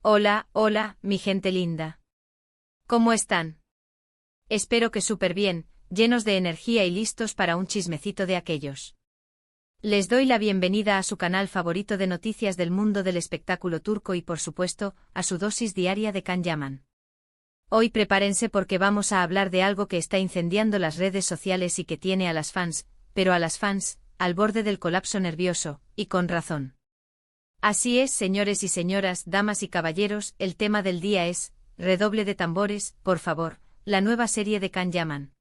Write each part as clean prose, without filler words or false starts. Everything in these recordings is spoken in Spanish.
Hola, hola, mi gente linda. ¿Cómo están? Espero que súper bien, llenos de energía y listos para un chismecito de aquellos. Les doy la bienvenida a su canal favorito de noticias del mundo del espectáculo turco y por supuesto, a su dosis diaria de Can Yaman. Hoy prepárense porque vamos a hablar de algo que está incendiando las redes sociales y que tiene a las fans, pero a las fans, al borde del colapso nervioso, y con razón. Así es, señores y señoras, damas y caballeros, el tema del día es, redoble de tambores, por favor, la nueva serie de Can Yaman.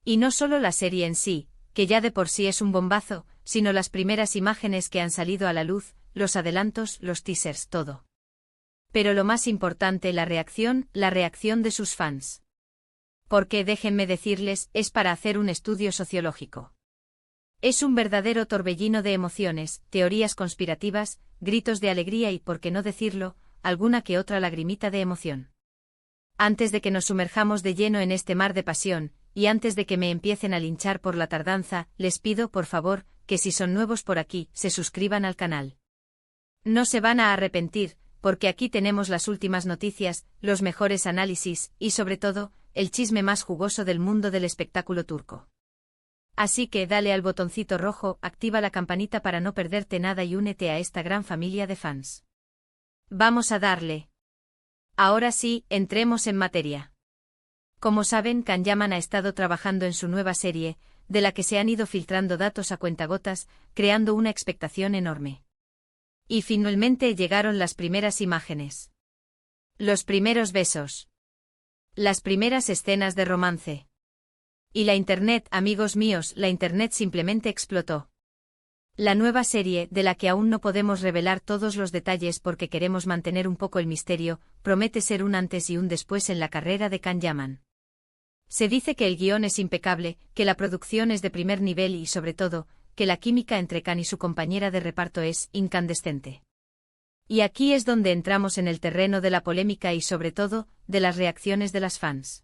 Y no solo la serie en sí, que ya de por sí es un bombazo, sino las primeras imágenes que han salido a la luz, los adelantos, los teasers, todo. Pero lo más importante, la reacción de sus fans. Porque déjenme decirles, es para hacer un estudio sociológico. Es un verdadero torbellino de emociones, teorías conspirativas, gritos de alegría y, por qué no decirlo, alguna que otra lagrimita de emoción. Antes de que nos sumerjamos de lleno en este mar de pasión, y antes de que me empiecen a linchar por la tardanza, les pido, por favor, que si son nuevos por aquí, se suscriban al canal. No se van a arrepentir, porque aquí tenemos las últimas noticias, los mejores análisis, y sobre todo, el chisme más jugoso del mundo del espectáculo turco. Así que dale al botoncito rojo, activa la campanita para no perderte nada y únete a esta gran familia de fans. Vamos a darle. Ahora sí, entremos en materia. Como saben, Can Yaman ha estado trabajando en su nueva serie, de la que se han ido filtrando datos a cuentagotas, creando una expectación enorme. Y finalmente llegaron las primeras imágenes. Los primeros besos. Las primeras escenas de romance. Y la internet, amigos míos, la internet simplemente explotó. La nueva serie, de la que aún no podemos revelar todos los detalles porque queremos mantener un poco el misterio, promete ser un antes y un después en la carrera de Can Yaman. Se dice que el guión es impecable, que la producción es de primer nivel y, sobre todo, que la química entre Can y su compañera de reparto es incandescente. Y aquí es donde entramos en el terreno de la polémica y, sobre todo, de las reacciones de las fans.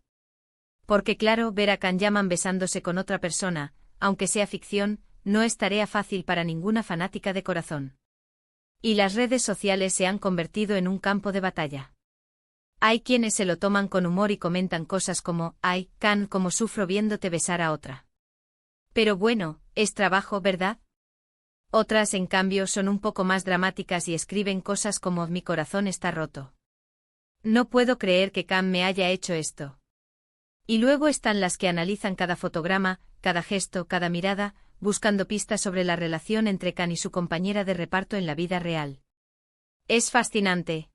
Porque claro, ver a Can Yaman besándose con otra persona, aunque sea ficción, no es tarea fácil para ninguna fanática de corazón. Y las redes sociales se han convertido en un campo de batalla. Hay quienes se lo toman con humor y comentan cosas como, ay, Can, cómo sufro viéndote besar a otra. Pero bueno, es trabajo, ¿verdad? Otras, en cambio, son un poco más dramáticas y escriben cosas como, mi corazón está roto. No puedo creer que Can me haya hecho esto. Y luego están las que analizan cada fotograma, cada gesto, cada mirada, buscando pistas sobre la relación entre Can y su compañera de reparto en la vida real. Es fascinante.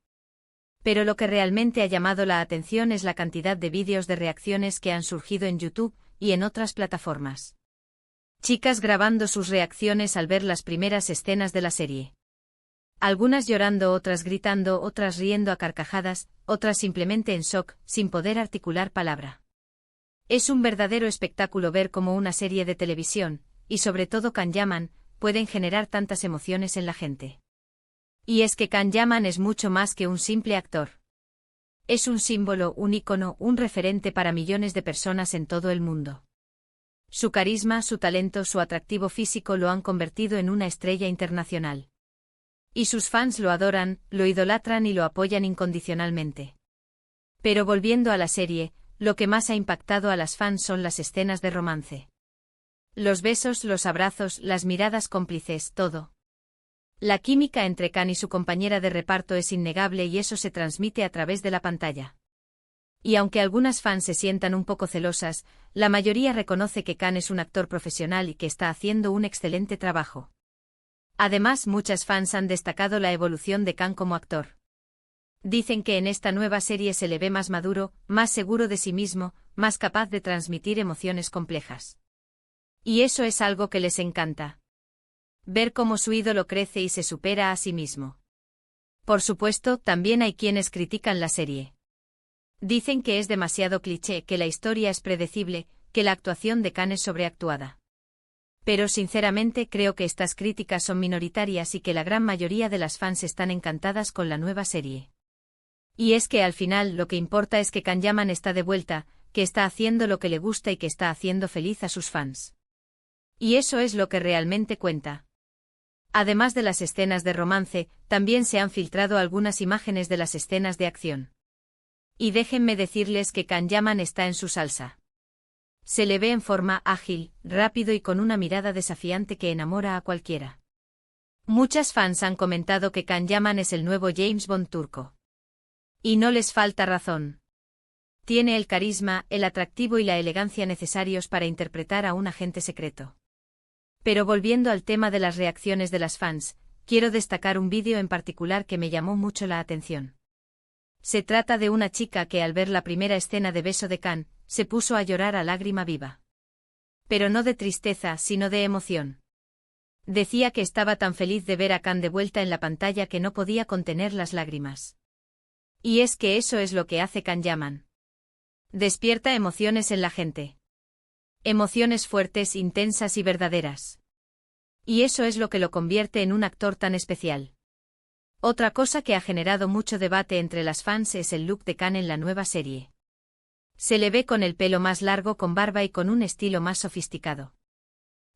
Pero lo que realmente ha llamado la atención es la cantidad de vídeos de reacciones que han surgido en YouTube y en otras plataformas. Chicas grabando sus reacciones al ver las primeras escenas de la serie. Algunas llorando, otras gritando, otras riendo a carcajadas, otras simplemente en shock, sin poder articular palabra. Es un verdadero espectáculo ver cómo una serie de televisión, y sobre todo Can Yaman, pueden generar tantas emociones en la gente. Y es que Can Yaman es mucho más que un simple actor. Es un símbolo, un ícono, un referente para millones de personas en todo el mundo. Su carisma, su talento, su atractivo físico lo han convertido en una estrella internacional. Y sus fans lo adoran, lo idolatran y lo apoyan incondicionalmente. Pero volviendo a la serie, lo que más ha impactado a las fans son las escenas de romance. Los besos, los abrazos, las miradas cómplices, todo. La química entre Can y su compañera de reparto es innegable y eso se transmite a través de la pantalla. Y aunque algunas fans se sientan un poco celosas, la mayoría reconoce que Can es un actor profesional y que está haciendo un excelente trabajo. Además, muchas fans han destacado la evolución de Can como actor. Dicen que en esta nueva serie se le ve más maduro, más seguro de sí mismo, más capaz de transmitir emociones complejas. Y eso es algo que les encanta. Ver cómo su ídolo crece y se supera a sí mismo. Por supuesto, también hay quienes critican la serie. Dicen que es demasiado cliché, que la historia es predecible, que la actuación de Can es sobreactuada. Pero sinceramente creo que estas críticas son minoritarias y que la gran mayoría de las fans están encantadas con la nueva serie. Y es que al final lo que importa es que Can Yaman está de vuelta, que está haciendo lo que le gusta y que está haciendo feliz a sus fans. Y eso es lo que realmente cuenta. Además de las escenas de romance, también se han filtrado algunas imágenes de las escenas de acción. Y déjenme decirles que Can Yaman está en su salsa. Se le ve en forma ágil, rápido y con una mirada desafiante que enamora a cualquiera. Muchas fans han comentado que Can Yaman es el nuevo James Bond turco. Y no les falta razón. Tiene el carisma, el atractivo y la elegancia necesarios para interpretar a un agente secreto. Pero volviendo al tema de las reacciones de las fans, quiero destacar un vídeo en particular que me llamó mucho la atención. Se trata de una chica que al ver la primera escena de beso de Can, se puso a llorar a lágrima viva. Pero no de tristeza, sino de emoción. Decía que estaba tan feliz de ver a Can de vuelta en la pantalla que no podía contener las lágrimas. Y es que eso es lo que hace Can Yaman. Despierta emociones en la gente. Emociones fuertes, intensas y verdaderas. Y eso es lo que lo convierte en un actor tan especial. Otra cosa que ha generado mucho debate entre las fans es el look de Can en la nueva serie. Se le ve con el pelo más largo, con barba y con un estilo más sofisticado.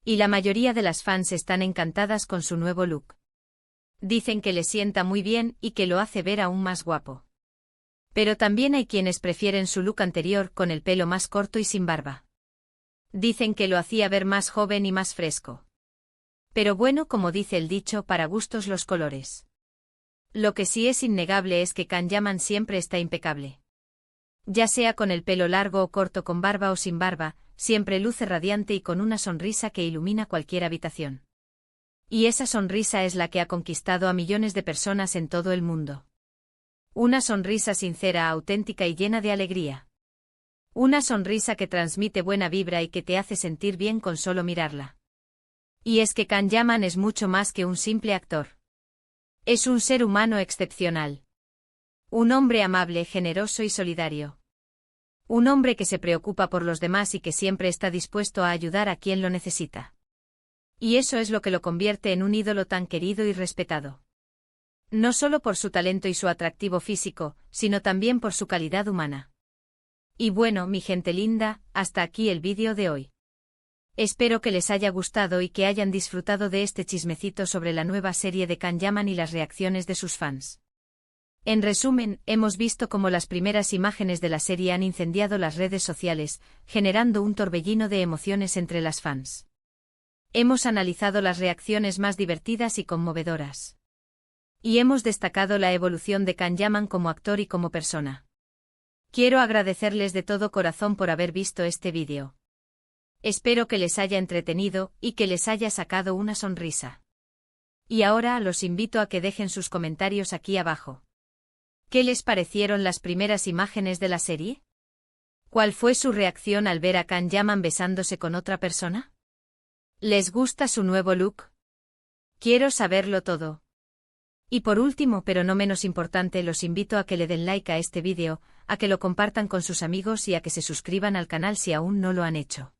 Y la mayoría de las fans están encantadas con su nuevo look. Dicen que le sienta muy bien y que lo hace ver aún más guapo. Pero también hay quienes prefieren su look anterior con el pelo más corto y sin barba. Dicen que lo hacía ver más joven y más fresco. Pero bueno, como dice el dicho, para gustos los colores. Lo que sí es innegable es que Can Yaman siempre está impecable. Ya sea con el pelo largo o corto, con barba o sin barba, siempre luce radiante y con una sonrisa que ilumina cualquier habitación. Y esa sonrisa es la que ha conquistado a millones de personas en todo el mundo. Una sonrisa sincera, auténtica y llena de alegría. Una sonrisa que transmite buena vibra y que te hace sentir bien con solo mirarla. Y es que Can Yaman es mucho más que un simple actor. Es un ser humano excepcional. Un hombre amable, generoso y solidario. Un hombre que se preocupa por los demás y que siempre está dispuesto a ayudar a quien lo necesita. Y eso es lo que lo convierte en un ídolo tan querido y respetado. No solo por su talento y su atractivo físico, sino también por su calidad humana. Y bueno, mi gente linda, hasta aquí el vídeo de hoy. Espero que les haya gustado y que hayan disfrutado de este chismecito sobre la nueva serie de Can Yaman y las reacciones de sus fans. En resumen, hemos visto cómo las primeras imágenes de la serie han incendiado las redes sociales, generando un torbellino de emociones entre las fans. Hemos analizado las reacciones más divertidas y conmovedoras. Y hemos destacado la evolución de Can Yaman como actor y como persona. Quiero agradecerles de todo corazón por haber visto este vídeo. Espero que les haya entretenido y que les haya sacado una sonrisa. Y ahora los invito a que dejen sus comentarios aquí abajo. ¿Qué les parecieron las primeras imágenes de la serie? ¿Cuál fue su reacción al ver a Can Yaman besándose con otra persona? ¿Les gusta su nuevo look? Quiero saberlo todo. Y por último, pero no menos importante, los invito a que le den like a este vídeo, a que lo compartan con sus amigos y a que se suscriban al canal si aún no lo han hecho.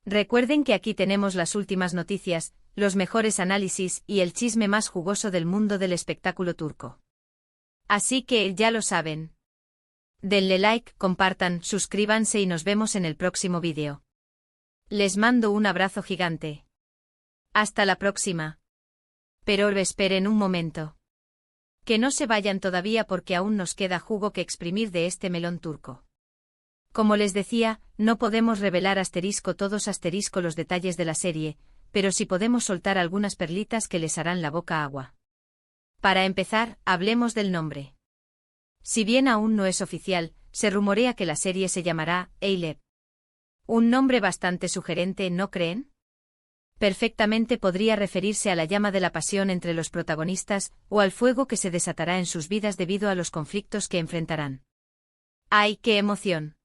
Recuerden que aquí tenemos las últimas noticias, los mejores análisis y el chisme más jugoso del mundo del espectáculo turco. Así que ya lo saben. Denle like, compartan, suscríbanse y nos vemos en el próximo vídeo. Les mando un abrazo gigante. Hasta la próxima. Pero esperen un momento. Que no se vayan todavía porque aún nos queda jugo que exprimir de este melón turco. Como les decía, no podemos revelar todos los detalles de la serie, pero sí podemos soltar algunas perlitas que les harán la boca agua. Para empezar, hablemos del nombre. Si bien aún no es oficial, se rumorea que la serie se llamará Eyleb. Un nombre bastante sugerente, ¿no creen? Perfectamente podría referirse a la llama de la pasión entre los protagonistas, o al fuego que se desatará en sus vidas debido a los conflictos que enfrentarán. ¡Ay, qué emoción!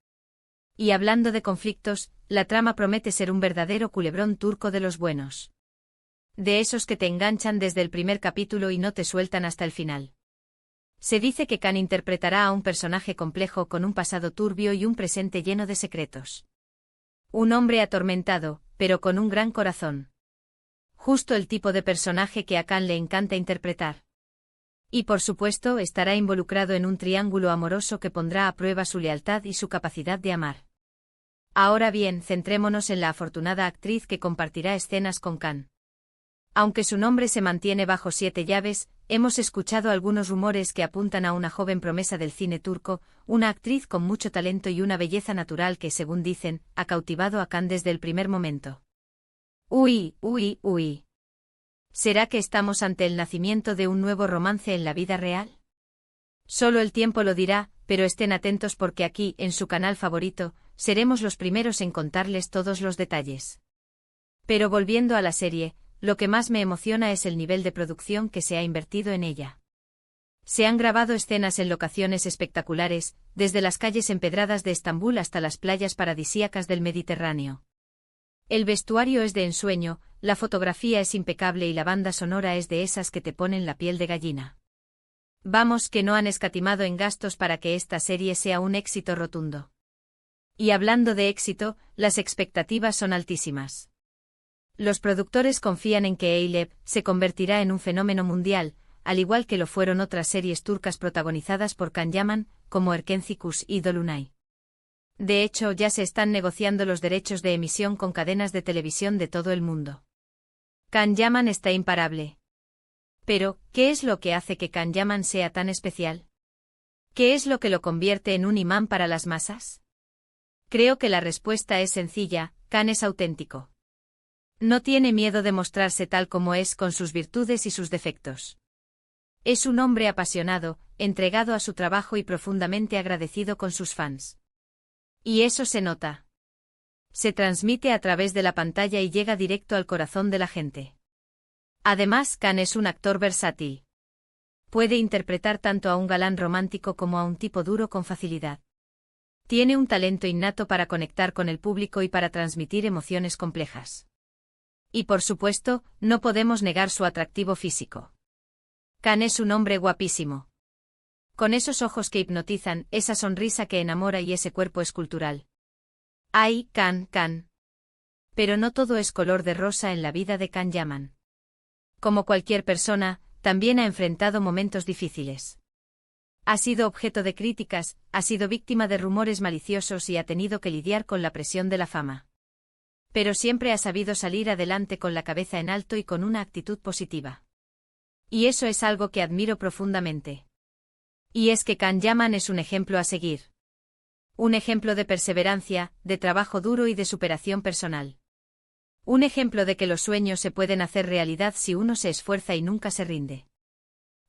Y hablando de conflictos, la trama promete ser un verdadero culebrón turco de los buenos. De esos que te enganchan desde el primer capítulo y no te sueltan hasta el final. Se dice que Can interpretará a un personaje complejo con un pasado turbio y un presente lleno de secretos. Un hombre atormentado, pero con un gran corazón. Justo el tipo de personaje que a Can le encanta interpretar. Y por supuesto estará involucrado en un triángulo amoroso que pondrá a prueba su lealtad y su capacidad de amar. Ahora bien, centrémonos en la afortunada actriz que compartirá escenas con Can. Aunque su nombre se mantiene bajo 7 llaves, hemos escuchado algunos rumores que apuntan a una joven promesa del cine turco, una actriz con mucho talento y una belleza natural que, según dicen, ha cautivado a Can desde el primer momento. Uy, uy, uy. ¿Será que estamos ante el nacimiento de un nuevo romance en la vida real? Solo el tiempo lo dirá, pero estén atentos porque aquí, en su canal favorito, seremos los primeros en contarles todos los detalles. Pero volviendo a la serie, lo que más me emociona es el nivel de producción que se ha invertido en ella. Se han grabado escenas en locaciones espectaculares, desde las calles empedradas de Estambul hasta las playas paradisíacas del Mediterráneo. El vestuario es de ensueño, la fotografía es impecable y la banda sonora es de esas que te ponen la piel de gallina. Vamos, que no han escatimado en gastos para que esta serie sea un éxito rotundo. Y hablando de éxito, las expectativas son altísimas. Los productores confían en que Eyleb se convertirá en un fenómeno mundial, al igual que lo fueron otras series turcas protagonizadas por Can Yaman, como Erkenci y Dolunay. De hecho, ya se están negociando los derechos de emisión con cadenas de televisión de todo el mundo. Can Yaman está imparable. Pero, ¿qué es lo que hace que Can Yaman sea tan especial? ¿Qué es lo que lo convierte en un imán para las masas? Creo que la respuesta es sencilla: Can es auténtico. No tiene miedo de mostrarse tal como es, con sus virtudes y sus defectos. Es un hombre apasionado, entregado a su trabajo y profundamente agradecido con sus fans. Y eso se nota. Se transmite a través de la pantalla y llega directo al corazón de la gente. Además, Can es un actor versátil. Puede interpretar tanto a un galán romántico como a un tipo duro con facilidad. Tiene un talento innato para conectar con el público y para transmitir emociones complejas. Y por supuesto, no podemos negar su atractivo físico. Can es un hombre guapísimo. Con esos ojos que hipnotizan, esa sonrisa que enamora y ese cuerpo escultural. ¡Ay, Can! Pero no todo es color de rosa en la vida de Can Yaman. Como cualquier persona, también ha enfrentado momentos difíciles. Ha sido objeto de críticas, ha sido víctima de rumores maliciosos y ha tenido que lidiar con la presión de la fama. Pero siempre ha sabido salir adelante con la cabeza en alto y con una actitud positiva. Y eso es algo que admiro profundamente. Y es que Can Yaman es un ejemplo a seguir. Un ejemplo de perseverancia, de trabajo duro y de superación personal. Un ejemplo de que los sueños se pueden hacer realidad si uno se esfuerza y nunca se rinde.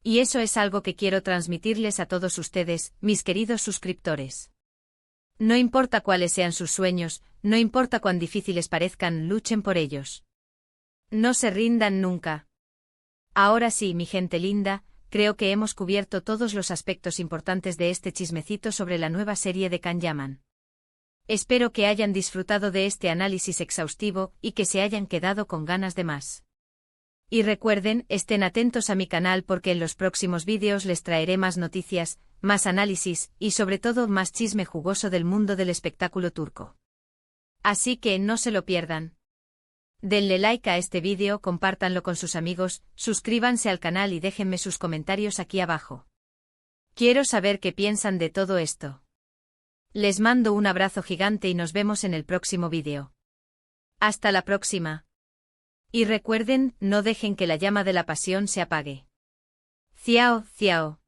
Y eso es algo que quiero transmitirles a todos ustedes, mis queridos suscriptores. No importa cuáles sean sus sueños, no importa cuán difíciles parezcan, luchen por ellos. No se rindan nunca. Ahora sí, mi gente linda, creo que hemos cubierto todos los aspectos importantes de este chismecito sobre la nueva serie de Can Yaman. Espero que hayan disfrutado de este análisis exhaustivo y que se hayan quedado con ganas de más. Y recuerden, estén atentos a mi canal porque en los próximos vídeos les traeré más noticias, más análisis y sobre todo más chisme jugoso del mundo del espectáculo turco. Así que no se lo pierdan. Denle like a este vídeo, compártanlo con sus amigos, suscríbanse al canal y déjenme sus comentarios aquí abajo. Quiero saber qué piensan de todo esto. Les mando un abrazo gigante y nos vemos en el próximo vídeo. Hasta la próxima. Y recuerden, no dejen que la llama de la pasión se apague. Ciao, ciao.